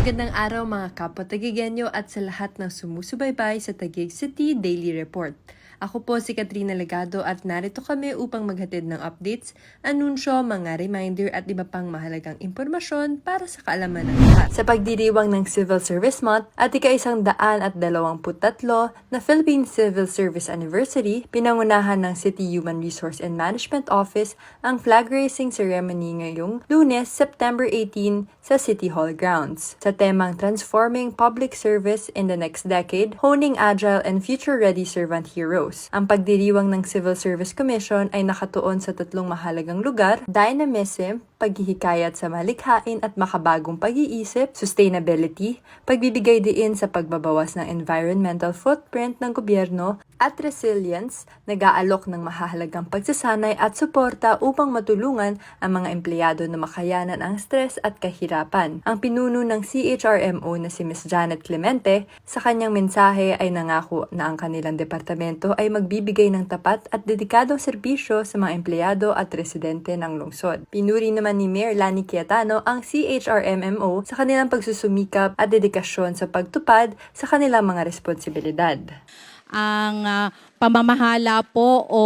Magandang araw mga kapwa Tagigenyo at sa lahat ng sumusubaybay sa Taguig City Daily Report. Ako po si Katrina Legado at narito kami upang maghatid ng updates, anunsyo, mga reminder at iba pang mahalagang impormasyon para sa kaalaman ng lahat. Sa pagdiriwang ng Civil Service Month at ika-123 na Philippine Civil Service Anniversary, pinangunahan ng City Human Resource and Management Office ang flag raising ceremony ngayong Lunes, September 18 sa City Hall grounds. Sa temang Transforming Public Service in the Next Decade, Honing Agile and Future-Ready Servant Heroes. Ang pagdiriwang ng Civil Service Commission ay nakatuon sa tatlong mahalagang lugar: dynamism, paghihikayat sa malikhain at makabagong pag-iisip; sustainability, pagbibigay diin sa pagbabawas ng environmental footprint ng gobyerno; at resilience, nag-aalok ng mahahalagang pagsasanay at suporta upang matulungan ang mga empleyado na makayanan ang stress at kahirapan. Ang pinuno ng CHRMO na si Ms. Janet Clemente, sa kanyang mensahe ay nangako na ang kanilang departamento ay magbibigay ng tapat at dedikadong serbisyo sa mga empleyado at residente ng lungsod. Pinuri naman ni Mayor Lani Cayetano ang CHRMMO sa kanilang pagsusumikap at dedikasyon sa pagtupad sa kanilang mga responsibilidad. Ang pamamahala po o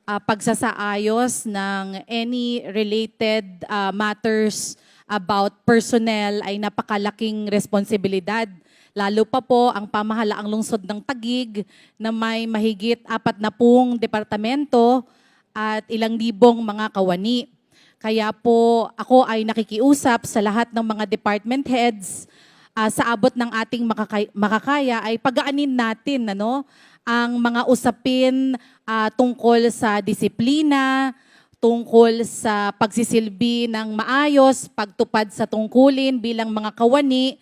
pagsasaayos ng any related matters about personnel ay napakalaking responsibilidad. Lalo pa po ang pamahalaang lungsod ng Taguig na may mahigit 40 departamento at ilang libong mga kawani. Kaya po ako ay nakikiusap sa lahat ng mga department heads sa abot ng ating makakaya ay pagaanin natin ang mga usapin tungkol sa disiplina, tungkol sa pagsisilbi ng maayos, pagtupad sa tungkulin bilang mga kawani,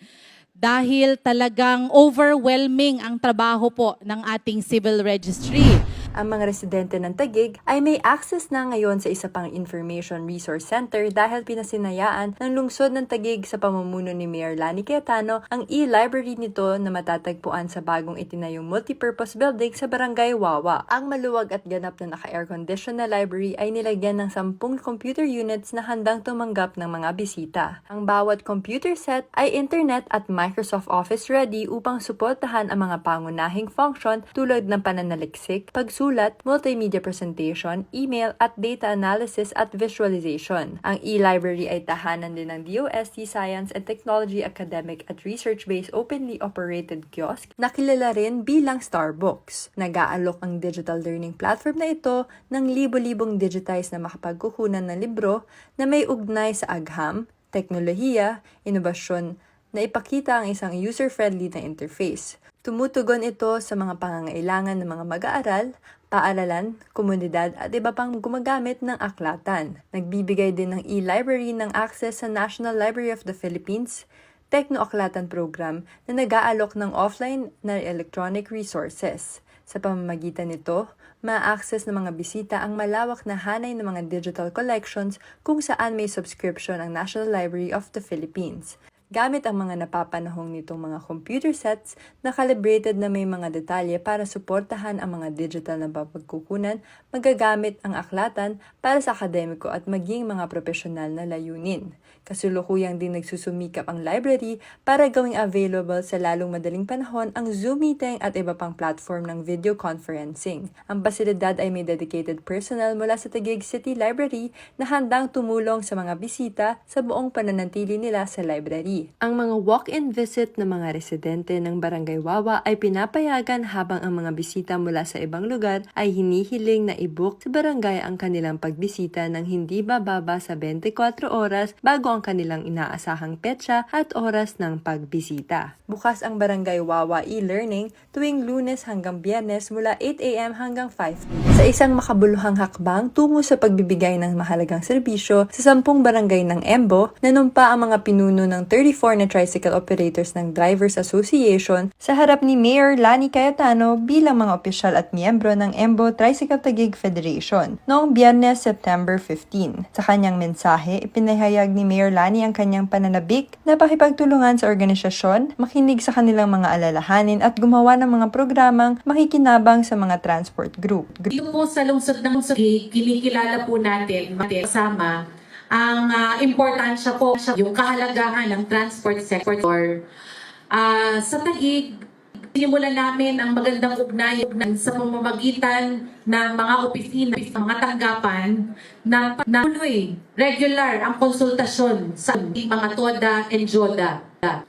dahil talagang overwhelming ang trabaho po ng ating civil registry. Ang mga residente ng Taguig ay may access na ngayon sa isa pang Information Resource Center dahil pinasinayaan ng lungsod ng Taguig sa pamumuno ni Mayor Lani Cayetano ang e-library nito na matatagpuan sa bagong itinayong multipurpose building sa Barangay Wawa. Ang maluwag at ganap na naka-air condition na library ay nilagyan ng 10 computer units na handang tumanggap ng mga bisita. Ang bawat computer set ay internet at Microsoft Office ready upang suportahan ang mga pangunahing function tulad ng pananaliksik, pagsulat, multimedia presentation, email at data analysis at visualization. Ang e-library ay tahanan din ng DOST Science and Technology Academic at Research-based openly operated kiosk na kilala rin bilang Starbucks. Nag-aalok ang digital learning platform na ito ng libo-libong digitized na makapagkukunan ng libro na may ugnay sa agham, teknolohiya, inobasyon na ipakita ang isang user-friendly na interface. Tumutugon ito sa mga pangangailangan ng mga mag-aaral, paaralan, komunidad at iba pang gumagamit ng aklatan. Nagbibigay din ng e-library ng access sa National Library of the Philippines, Tekno-Aklatan Program na nag-aalok ng offline na electronic resources. Sa pamamagitan nito, ma-access ng mga bisita ang malawak na hanay ng mga digital collections kung saan may subscription ang National Library of the Philippines. Gamit ang mga napapanahong nitong mga computer sets na calibrated na may mga detalye para suportahan ang mga digital na mapagkukunan, magagamit ang aklatan para sa akademiko at maging mga profesional na layunin. Kasulukuyang din nagsusumikap ang library para gawing available sa lalong madaling panahon ang Zoom meeting at iba pang platform ng video conferencing. Ang pasilidad ay may dedicated personnel mula sa Taguig City Library na handang tumulong sa mga bisita sa buong pananatili nila sa library. Ang mga walk-in visit ng mga residente ng Barangay Wawa ay pinapayagan habang ang mga bisita mula sa ibang lugar ay hinihiling na i-book sa barangay ang kanilang pagbisita ng hindi bababa sa 24 oras bago ang kanilang inaasahang petsa at oras ng pagbisita. Bukas ang Barangay Wawa e-learning tuwing Lunes hanggang Biyernes mula 8 a.m. hanggang 5 p.m. Sa isang makabuluhang hakbang tungo sa pagbibigay ng mahalagang serbisyo sa 10 barangay ng Embo, nanumpa ang mga pinuno ng 34 na tricycle operators ng Drivers Association sa harap ni Mayor Lani Cayetano bilang mga opisyal at miyembro ng Embo Tricycle Taguig Federation noong Biyernes, September 15. Sa kanyang mensahe, ipinahayag ni Mayor Lani ang kanyang pananabik na pakipagtulungan sa organisasyon, makinig sa kanilang mga alalahanin at gumawa ng mga programang makikinabang sa mga transport group. Dito po sa lungsod ng Taguig, kinikilala po natin kasama ang importansya po, yung kahalagahan ng transport sector. Sa Taguig, sinimulan namin ang magandang ugnayan sa pamamagitan ng mga opisina, mga tanggapan na tuloy, regular ang konsultasyon sa mga TODA and JODA.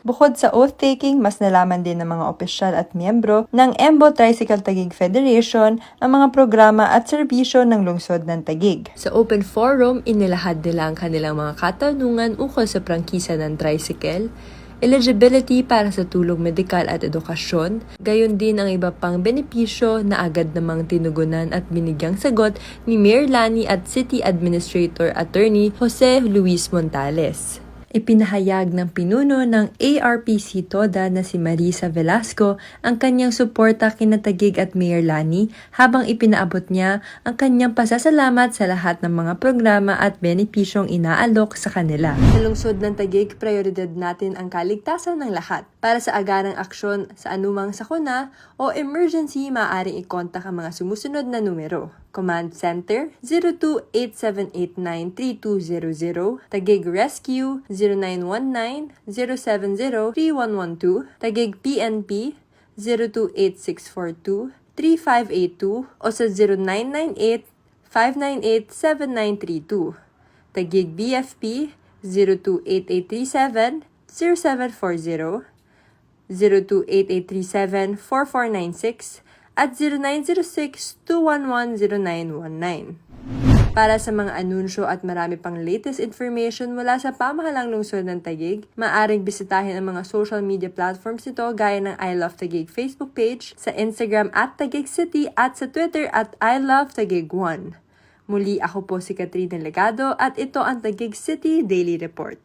Bukod sa oath-taking, mas nalaman din ng mga opisyal at miyembro ng EMBO Tricycle Taguig Federation ang mga programa at serbisyo ng lungsod ng Taguig. Sa open forum, inilahad nila ang kanilang mga katanungan ukol sa prangkisa ng tricycle, eligibility para sa tulong medikal at edukasyon, gayon din ang iba pang benepisyo na agad namang tinugunan at binigyang sagot ni Mayor Lani at City Administrator Attorney Jose Luis Montales. Ipinahayag ng pinuno ng ARPC TODA na si Marisa Velasco ang kanyang suporta kina Taguig at Mayor Lani habang ipinaabot niya ang kanyang pasasalamat sa lahat ng mga programa at benepisyong inaalok sa kanila. Sa lungsod ng Taguig, prioridad natin ang kaligtasan ng lahat. Para sa agarang aksyon sa anumang sakuna o emergency, maaaring i-contact ang mga sumusunod na numero. Command Center 0287893200, Taguig Rescue 0919-070-3112, Taguig PNP 028642-3582 o sa 0998-598-7932, Taguig BFP 028837-0740, 028837-4496 at 0906-211-0919. Para sa mga anunsyo at marami pang latest information mula sa pamahalang lungsod ng Taguig, maaring bisitahin ang mga social media platforms nito gaya ng I Love Taguig Facebook page, sa Instagram at Taguig City at sa Twitter at I Love Taguig 1. Muli ako po si Katrina Legado at ito ang Taguig City Daily Report.